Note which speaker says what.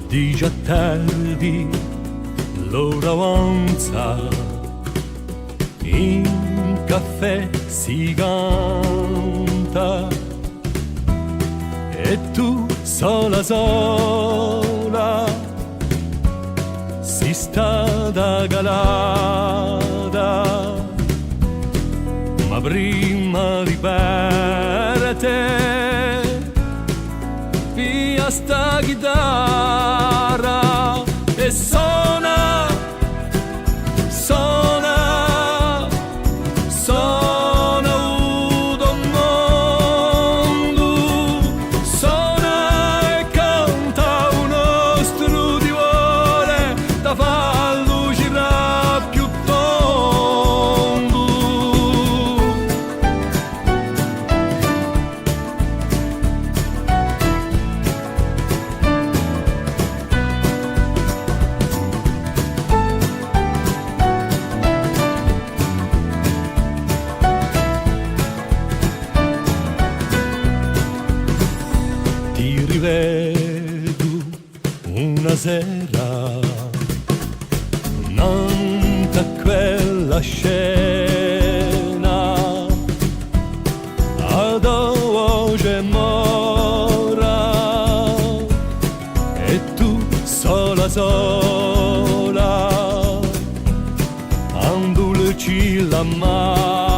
Speaker 1: Di già tardi l'ora avanza, in caffè si canta e tu sola sola si sta da calata, ma prima di perdere via sta chitarra e suona, suona, suona tutto il mondo, suona e canta un nostro divore da farlo girare più tondo. Ti rivedo una sera davanti a quella scena, ad voce mora e tu sola sola andulci la mano